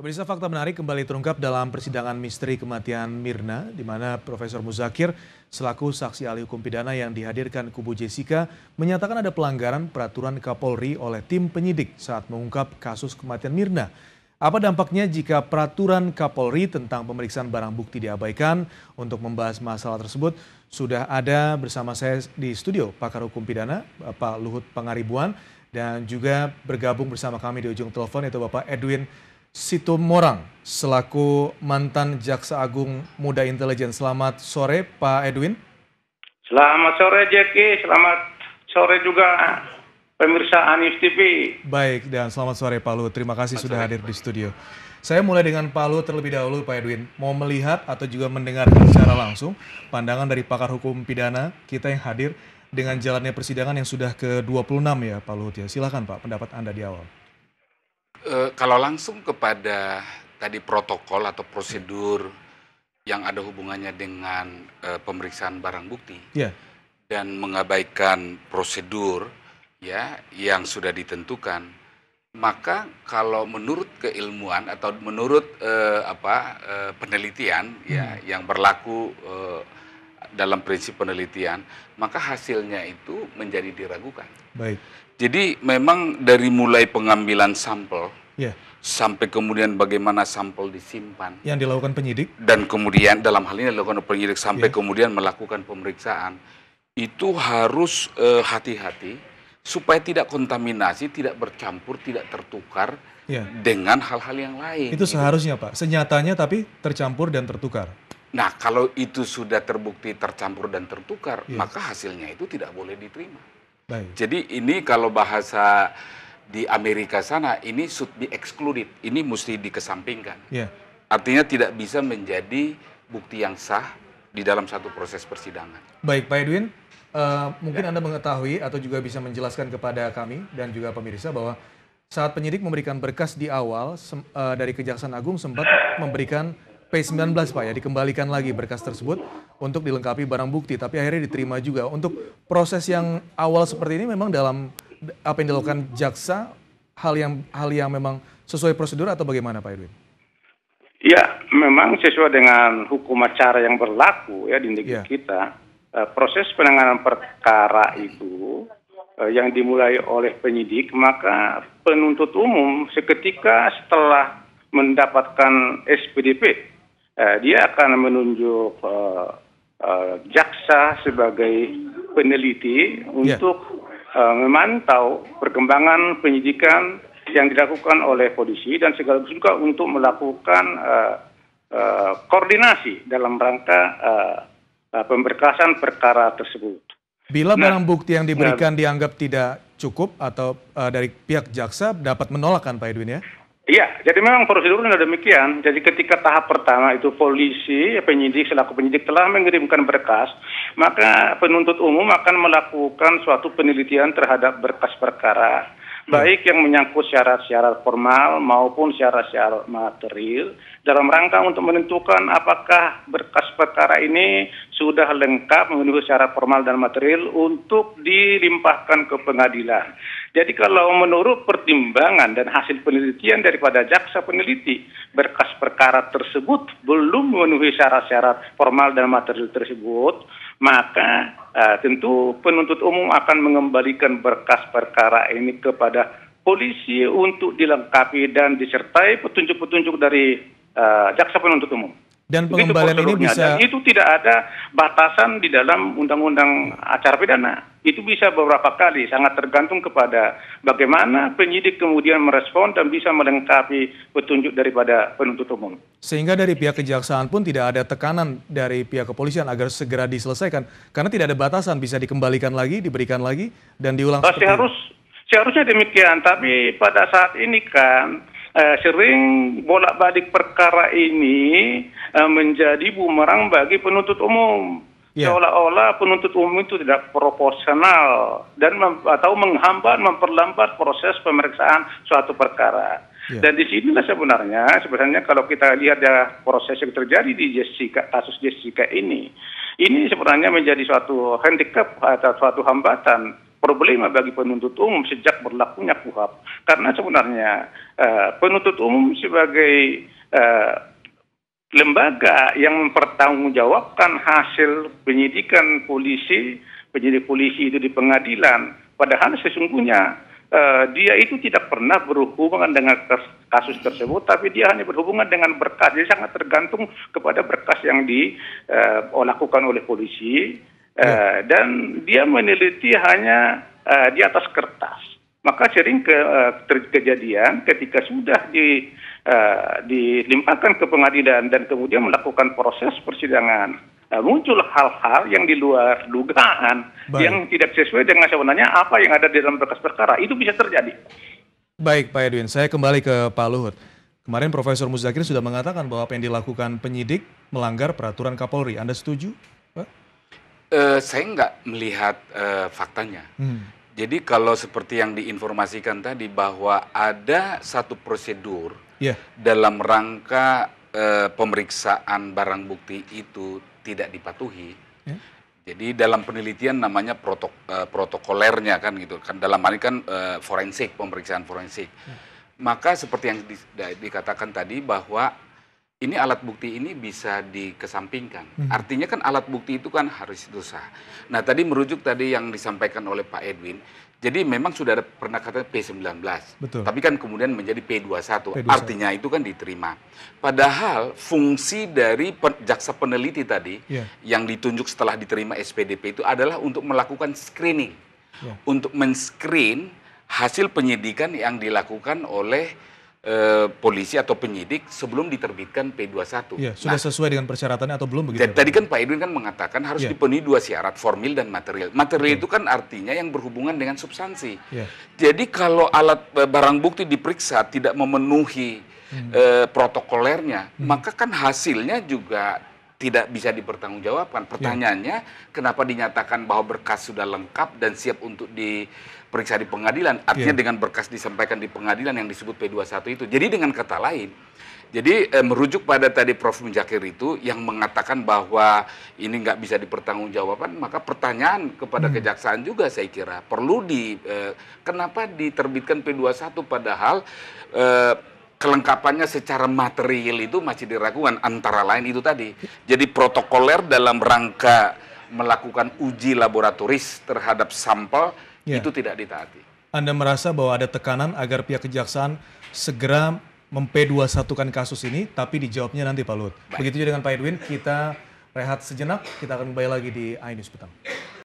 Pemirsa, fakta menarik kembali terungkap dalam persidangan misteri kematian Mirna, di mana Profesor Muzakir selaku saksi ahli hukum pidana yang dihadirkan kubu Jessica menyatakan ada pelanggaran peraturan Kapolri oleh tim penyidik saat mengungkap kasus kematian Mirna. Apa dampaknya jika peraturan Kapolri tentang pemeriksaan barang bukti diabaikan? Untuk membahas masalah tersebut, sudah ada bersama saya di studio pakar hukum pidana, Bapak Luhut Pangaribuan, dan juga bergabung bersama kami di ujung telepon yaitu Bapak Edwin Situmorang, selaku mantan Jaksa Agung Muda Intelijen. Selamat sore, Pak Edwin. Selamat sore, Jeki. Selamat sore juga pemirsa Anies TV. Baik, dan selamat sore, Pak Luhut. Terima kasih sudah hadir di studio. Saya mulai dengan Pak Luhut terlebih dahulu, Pak Edwin. Mau melihat atau juga mendengar secara langsung pandangan dari pakar hukum pidana kita yang hadir dengan jalannya persidangan yang sudah ke-26 ya, Pak Luhut ya. Silakan, Pak, pendapat Anda di awal. Kalau langsung kepada tadi protokol atau prosedur yang ada hubungannya dengan pemeriksaan barang bukti dan mengabaikan prosedur ya yang sudah ditentukan, maka kalau menurut keilmuan atau menurut penelitian ya yang berlaku dalam prinsip penelitian, maka hasilnya itu menjadi diragukan. Baik. Jadi memang dari mulai pengambilan sampel sampai kemudian bagaimana sampel disimpan yang dilakukan penyidik dan kemudian dalam hal ini dilakukan penyidik sampai kemudian melakukan pemeriksaan itu harus hati-hati supaya tidak kontaminasi, tidak bercampur, tidak tertukar dengan hal-hal yang lain. Itu seharusnya Pak, senyatanya tapi tercampur dan tertukar. Nah, kalau itu sudah terbukti tercampur dan tertukar, maka hasilnya itu tidak boleh diterima. Baik. Jadi ini kalau bahasa di Amerika sana, ini should be excluded, ini mesti dikesampingkan. Artinya tidak bisa menjadi bukti yang sah di dalam satu proses persidangan. Baik, Pak Edwin, mungkin Anda mengetahui atau juga bisa menjelaskan kepada kami dan juga pemirsa bahwa saat penyidik memberikan berkas di awal dari Kejaksaan Agung sempat memberikan P19 Pak ya, dikembalikan lagi berkas tersebut untuk dilengkapi barang bukti, tapi akhirnya diterima juga. Untuk proses yang awal seperti ini memang dalam apa yang dilakukan jaksa, hal yang memang sesuai prosedur atau bagaimana Pak Edwin? Ya, memang sesuai dengan hukum acara yang berlaku ya di negeri kita, proses penanganan perkara itu yang dimulai oleh penyidik, maka penuntut umum seketika setelah mendapatkan SPDP, dia akan menunjuk jaksa sebagai peneliti untuk memantau perkembangan penyidikan yang dilakukan oleh polisi dan sekaligus juga untuk melakukan koordinasi dalam rangka pemberkasan perkara tersebut. Bila barang bukti yang diberikan dianggap tidak cukup atau dari pihak jaksa dapat menolak kan Pak Edwin ya? Iya, jadi memang prosedurnya demikian. Jadi ketika tahap pertama itu polisi, penyidik selaku penyidik telah mengirimkan berkas, maka penuntut umum akan melakukan suatu penelitian terhadap berkas perkara, baik yang menyangkut syarat-syarat formal maupun syarat-syarat material, dalam rangka untuk menentukan apakah berkas perkara ini sudah lengkap memenuhi syarat formal dan material untuk dilimpahkan ke pengadilan. Jadi kalau menurut pertimbangan dan hasil penelitian daripada jaksa peneliti, berkas perkara tersebut belum memenuhi syarat-syarat formal dan material tersebut, maka tentu penuntut umum akan mengembalikan berkas perkara ini kepada polisi untuk dilengkapi dan disertai petunjuk-petunjuk dari jaksa penuntut umum. Dan pengembalian ini bisa... Dan itu tidak ada batasan di dalam undang-undang acara pidana. Itu bisa beberapa kali, sangat tergantung kepada bagaimana penyidik kemudian merespon dan bisa melengkapi petunjuk daripada penuntut umum. Sehingga dari pihak kejaksaan pun tidak ada tekanan dari pihak kepolisian agar segera diselesaikan. Karena tidak ada batasan, bisa dikembalikan lagi, diberikan lagi, dan diulang seperti itu. Seharusnya demikian, tapi pada saat ini kan sering bolak-balik perkara ini menjadi bumerang bagi penuntut umum. Seolah-olah penuntut umum itu tidak proporsional dan atau menghambat, memperlambat proses pemeriksaan suatu perkara. Dan di sinilah sebenarnya kalau kita lihat ya proses yang terjadi di kasus Jessica ini sebenarnya menjadi suatu handicap atau suatu hambatan problema bagi penuntut umum sejak berlakunya KUHP. Karena sebenarnya penuntut umum sebagai lembaga yang mempertanggungjawabkan hasil penyidikan penyidik polisi itu di pengadilan, padahal sesungguhnya dia itu tidak pernah berhubungan dengan kasus tersebut, tapi dia hanya berhubungan dengan berkas. Jadi sangat tergantung kepada berkas yang dilakukan oleh polisi, dan dia meneliti hanya di atas kertas. Maka sering kejadian ketika sudah dilimpahkan ke pengadilan dan kemudian melakukan proses persidangan, muncul hal-hal yang di luar dugaan, yang tidak sesuai dengan sebenarnya apa yang ada di dalam berkas perkara. Itu bisa terjadi. Baik Pak Edwin, saya kembali ke Pak Luhut. Kemarin Profesor Muzakir sudah mengatakan bahwa apa yang dilakukan penyidik melanggar peraturan Kapolri. Anda setuju, Pak? Saya nggak melihat faktanya. Jadi kalau seperti yang diinformasikan tadi bahwa ada satu prosedur dalam rangka pemeriksaan barang bukti itu tidak dipatuhi. Jadi dalam penelitian namanya protokolernya kan gitu kan, dalam hal ini kan forensik, pemeriksaan forensik. Maka seperti yang dikatakan tadi bahwa ini alat bukti ini bisa dikesampingkan. Artinya kan alat bukti itu kan harus dosa. Nah tadi merujuk tadi yang disampaikan oleh Pak Edwin, jadi memang sudah ada pernah kata P19, betul, tapi kan kemudian menjadi P21, artinya itu kan diterima. Padahal fungsi dari jaksa peneliti tadi yang ditunjuk setelah diterima SPDP itu adalah untuk melakukan screening, untuk men-screen hasil penyidikan yang dilakukan oleh polisi atau penyidik sebelum diterbitkan P21. Sudah sesuai dengan persyaratannya atau belum begitu? Tadi kan Pak Edwin kan mengatakan harus dipenuhi dua syarat, formil dan material. Material itu kan artinya yang berhubungan dengan substansi. Jadi kalau alat barang bukti diperiksa tidak memenuhi protokolernya, maka kan hasilnya juga tidak bisa dipertanggungjawabkan. Pertanyaannya, kenapa dinyatakan bahwa berkas sudah lengkap dan siap untuk diperiksa di pengadilan? Artinya dengan berkas disampaikan di pengadilan yang disebut P21 itu. Jadi dengan kata lain, jadi merujuk pada tadi Prof. Muzakir itu yang mengatakan bahwa ini nggak bisa dipertanggungjawabkan, maka pertanyaan kepada kejaksaan juga saya kira perlu kenapa diterbitkan P21 padahal kelengkapannya secara material itu masih diragukan, antara lain itu tadi. Jadi protokoler dalam rangka melakukan uji laboratoris terhadap sampel itu tidak ditaati. Anda merasa bahwa ada tekanan agar pihak kejaksaan segera mem-P21-kan kasus ini, tapi dijawabnya nanti Pak Luhut. Begitu juga dengan Pak Edwin, kita rehat sejenak, kita akan kembali lagi di iNews Petang.